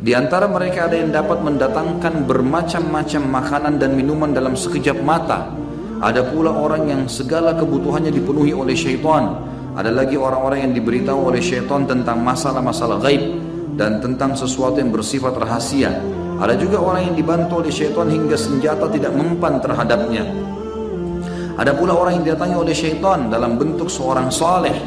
Di antara mereka ada yang dapat mendatangkan bermacam-macam makanan dan minuman dalam sekejap mata. Ada pula orang yang segala kebutuhannya dipenuhi oleh syaitan. Ada lagi orang-orang yang diberitahu oleh syaitan tentang masalah-masalah gaib dan tentang sesuatu yang bersifat rahasia. Ada juga orang yang dibantu oleh syaitan hingga senjata tidak mempan terhadapnya. Ada pula orang yang didatangi oleh syaitan dalam bentuk seorang saleh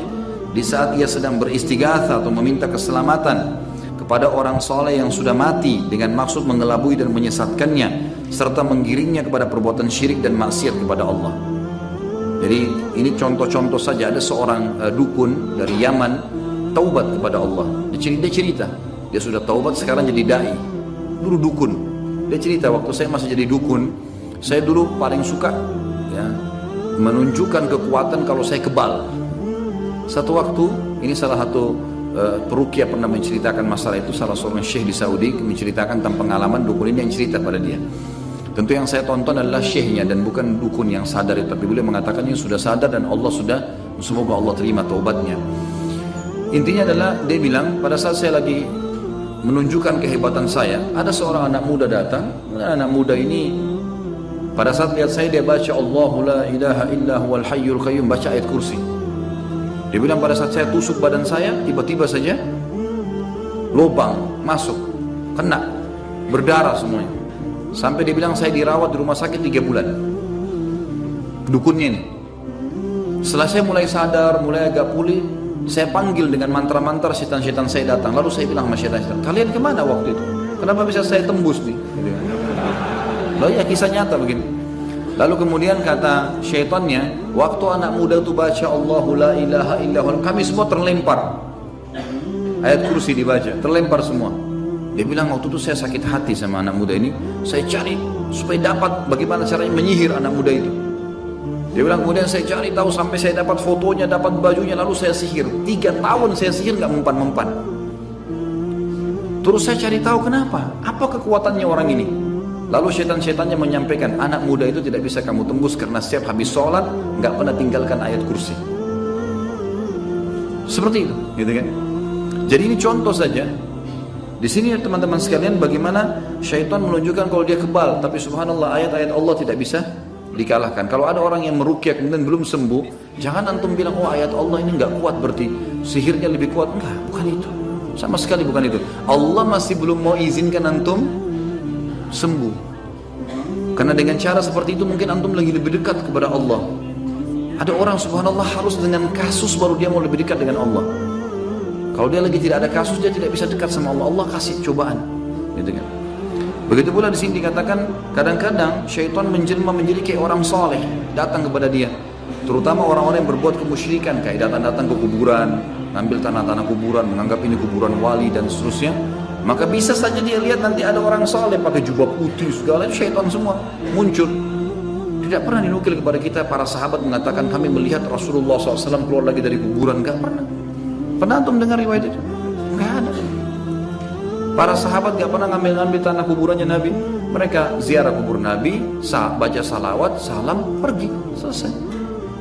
di saat ia sedang beristighatsah atau meminta keselamatan kepada orang soleh yang sudah mati dengan maksud mengelabui dan menyesatkannya serta menggiringnya kepada perbuatan syirik dan maksiat kepada Allah. Jadi ini contoh-contoh saja. Ada seorang dukun dari Yaman taubat kepada Allah. Dia cerita dia sudah taubat sekarang jadi dai. Dulu dukun. Dia cerita waktu saya masih jadi dukun, saya dulu paling suka ya, menunjukkan kekuatan kalau saya kebal. Satu waktu ini salah satu peruqyah pernah menceritakan masalah itu. Salah seorang syekh di Saudi menceritakan tentang pengalaman dukun ini yang cerita pada dia. Tentu yang saya tonton adalah syekhnya dan bukan dukun yang sadar itu, tapi beliau mengatakan yang sudah sadar dan Allah sudah, semoga Allah terima taubatnya. Intinya adalah dia bilang pada saat saya lagi menunjukkan kehebatan saya, ada seorang anak muda datang. Anak muda ini pada saat lihat saya dia baca Allahu la ilaha illa huwal hayyul qayyum, baca ayat kursi. Dia bilang pada saat saya tusuk badan saya, tiba-tiba saja lubang masuk, kena, berdarah semuanya. Sampai dia bilang saya dirawat di rumah sakit 3 bulan. Dukunnya ini. Setelah saya mulai sadar, mulai agak pulih, saya panggil dengan mantra-mantra setan-setan saya datang. Lalu saya bilang sama setan-setan, kalian kemana waktu itu? Kenapa bisa saya tembus nih? Lalu ya kisah nyata begini. Lalu kemudian kata syaitannya, waktu anak muda itu baca Allahu la ilaha illallah, kami semua terlempar. Ayat kursi dibaca, terlempar semua. Dia bilang waktu itu saya sakit hati sama anak muda ini, saya cari supaya dapat bagaimana caranya menyihir anak muda itu. Dia bilang kemudian saya cari tahu sampai saya dapat fotonya, dapat bajunya, lalu saya sihir. 3 tahun saya sihir nggak mempan-mempan. Terus saya cari tahu kenapa, apa kekuatannya orang ini. Lalu syaitan-syaitannya menyampaikan, anak muda itu tidak bisa kamu tembus karena setiap habis sholat nggak pernah tinggalkan ayat kursi. Seperti itu, gitu kan? Jadi ini contoh saja. Di sini teman-teman sekalian bagaimana syaitan menunjukkan kalau dia kebal, tapi subhanallah ayat-ayat Allah tidak bisa dikalahkan. Kalau ada orang yang meruqyah kemudian belum sembuh, jangan antum bilang oh ayat Allah ini nggak kuat berarti sihirnya lebih kuat. Enggak, bukan itu. Sama sekali bukan itu. Allah masih belum mau izinkan antum sembuh. Karena dengan cara seperti itu mungkin antum lagi lebih dekat kepada Allah. Ada orang subhanallah harus dengan kasus baru dia mau lebih dekat dengan Allah. Kalau dia lagi tidak ada kasus dia tidak bisa dekat sama Allah. Allah kasih cobaan, gitu kan. Begitu pula di sini dikatakan kadang-kadang syaitan menjelma menjadi kayak orang soleh datang kepada dia. Terutama orang-orang yang berbuat kemusyrikan kayak datang-datang ke kuburan, ngambil tanah-tanah kuburan, menganggap ini kuburan wali dan seterusnya. Maka bisa saja dia lihat nanti ada orang soleh pakai jubah putih segala itu syaitan semua muncul. Tidak pernah dinukil kepada kita para sahabat mengatakan kami melihat Rasulullah SAW keluar lagi dari kuburan. Gak pernah. Pernah antum dengar riwayat itu? Gak ada. Para sahabat gak pernah ngambil tanah kuburannya Nabi. Mereka ziarah kubur Nabi, baca salawat, salam, pergi, selesai.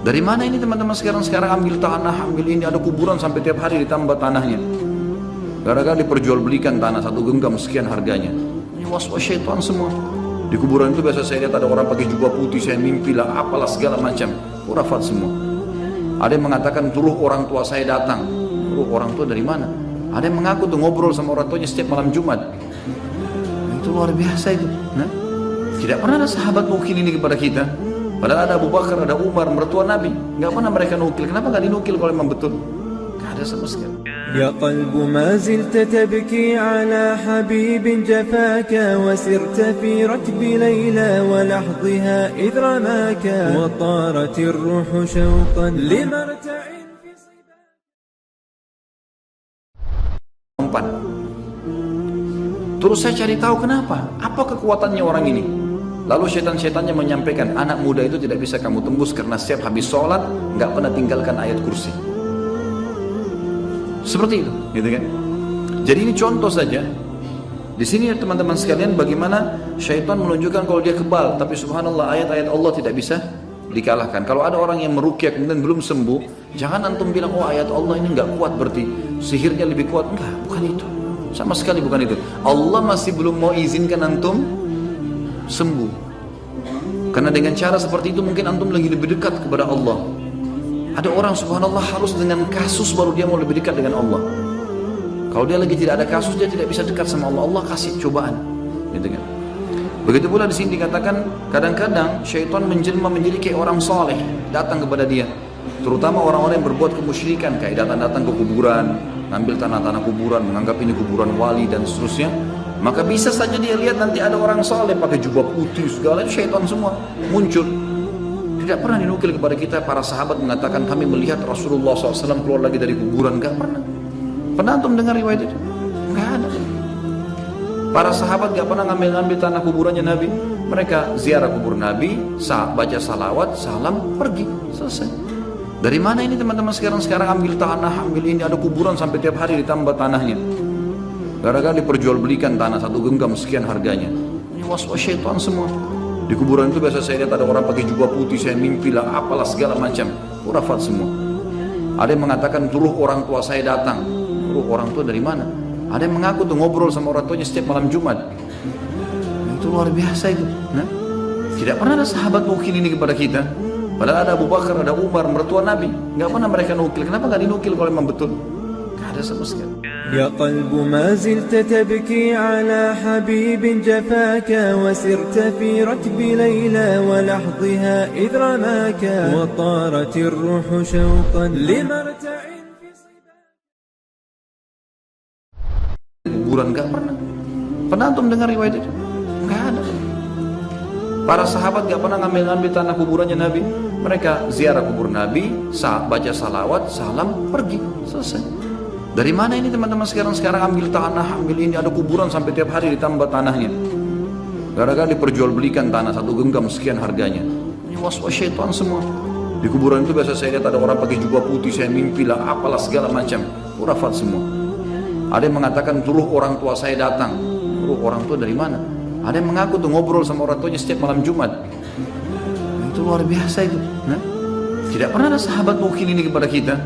Dari mana ini teman-teman sekarang ambil tanah, ambil ini, ada kuburan sampai tiap hari ditambah tanahnya. Gara-gara diperjualbelikan tanah 1 genggam sekian harganya. Ini was-was syaitan semua. Di kuburan itu biasa saya lihat ada orang pakai jubah putih, saya mimpi lah, apalah segala macam. Khurafat semua. Ada yang mengatakan turuh orang tua saya datang. Turuh orang tua dari mana? Ada yang mengaku tuh ngobrol sama orang tuanya setiap malam Jumat. Itu luar biasa itu. Nah, tidak pernah ada sahabat nukil ini kepada kita. Padahal ada Abu Bakar, ada Umar, mertua Nabi. Gak pernah mereka nukil. Kenapa gak dinukil kalau memang betul? Gak ada sama sekali. يا قلب ما زلت تبكي على حبيب جفاك وسرت في ركب ليلى ولحظها إذ رماك وطارت الروح شوقا لمرتع في صباك. Terus saya cari tahu kenapa, apa kekuatannya orang ini. Lalu syaitan-syaitannya menyampaikan, anak muda itu tidak bisa kamu tembus karena setiap habis sholat nggak pernah tinggalkan ayat kursi. Seperti itu, gitu kan? Jadi ini contoh saja. Di sini teman-teman sekalian bagaimana syaitan menunjukkan kalau dia kebal, tapi subhanallah ayat-ayat Allah tidak bisa dikalahkan. Kalau ada orang yang meruqyah kemudian belum sembuh, jangan antum bilang oh ayat Allah ini nggak kuat berarti sihirnya lebih kuat. Enggak, bukan itu. Sama sekali bukan itu. Allah masih belum mau izinkan antum sembuh. Karena dengan cara seperti itu mungkin antum lagi lebih dekat kepada Allah. Ada orang subhanallah harus dengan kasus baru dia mau lebih dekat dengan Allah. Kalau dia lagi tidak ada kasus, dia tidak bisa dekat sama Allah. Allah kasih cobaan, gitu kan. Begitu pula di sini dikatakan kadang-kadang syaitan menjelma menjadi kayak orang soleh datang kepada dia. Terutama orang-orang yang berbuat kemusyrikan, kayak datang-datang ke kuburan, ngambil tanah-tanah kuburan, menganggap ini kuburan wali dan seterusnya. Maka bisa saja dia lihat nanti ada orang soleh pakai jubah putih segala, itu syaitan semua muncul. Tidak pernah dinukil kepada kita para sahabat mengatakan kami melihat Rasulullah SAW keluar lagi dari kuburan. Gak pernah. Pernah antum dengar riwayat itu? Gak ada. Para sahabat gak pernah ngambil-ngambil tanah kuburannya Nabi. Mereka ziarah kubur Nabi, baca salawat, salam, pergi, selesai. Dari mana ini teman-teman sekarang ambil tanah, ambil ini, ada kuburan sampai tiap hari ditambah tanahnya. Gara-gara diperjualbelikan tanah satu genggam sekian harganya. Ini was-was syaitan semua. Di kuburan itu biasa saya lihat ada orang pakai jubah putih, saya mimpi lah, apalah segala macam. Khurafat semua. Ada yang mengatakan turuh orang tua saya datang. Turuh orang tua dari mana? Ada yang mengaku tuh ngobrol sama orang tuanya setiap malam Jumat. Itu luar biasa itu. Nah, tidak pernah ada sahabat nukil ini kepada kita. Padahal ada Abu Bakar, ada Umar, mertua Nabi. Gak pernah mereka nukil. Kenapa gak dinukil kalau memang betul? Gak ada sama sekali. يا قلب ما زلت تبكي على حبيب جفاك وسرت في ركب ليلى ولحظها إذ رماك وطارت الروح شوقا لمرتع في صباك. Kuburan gak pernah. Pernah antum dengar riwayat itu? Gak ada. Para sahabat gak pernah ngambil-ngambil tanah kuburannya Nabi. Mereka ziarah kubur Nabi, baca salawat, salam, pergi, selesai. Dari mana ini teman-teman sekarang ambil tanah, ambil ini, ada kuburan sampai tiap hari ditambah tanahnya. Gara-gara diperjualbelikan tanah satu genggam sekian harganya. Ini was-was syaitan semua. Di kuburan itu biasa saya lihat ada orang pakai jubah putih, saya mimpi lah, apalah segala macam. Khurafat semua. Ada yang mengatakan turuh orang tua saya datang. Turuh orang tua dari mana? Ada yang mengaku tuh ngobrol sama orang tuanya setiap malam Jumat. Itu luar biasa itu. Nah, tidak pernah ada sahabat nukil ini kepada kita.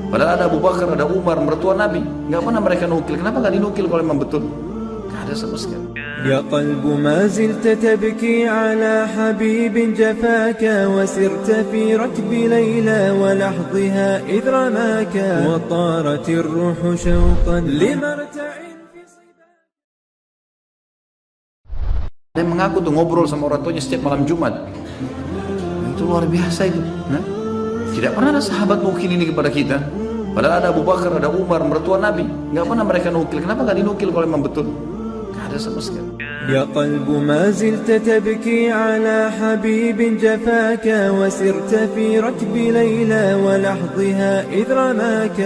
Padahal ada Abu Bakar, ada Umar, mertua Nabi. Gak pernah mereka nukil. Kenapa gak dinukil kalau memang betul? Gak ada sama sekali. يا قلب ما زلت تبكي على حبيب جفاك وسرت في ركب ليلى ولحظها إذ رماك وطارت الروح شوقا لمرتع في صباك. Ada yang mengaku tuh ngobrol sama orang tuanya setiap malam Jumat. Itu luar biasa itu. Nah, tidak pernah ada sahabat nukil ini kepada kita. Padahal ada Abu Bakar, ada Umar, mertua Nabi. Gak pernah mereka nukil. Kenapa gak dinukil kalau memang betul? Gak ada sama sekali. يا قلب ما زلت تبكي على حبيب جفاك وسرت في ركب ليلى ولحظها إذ رماك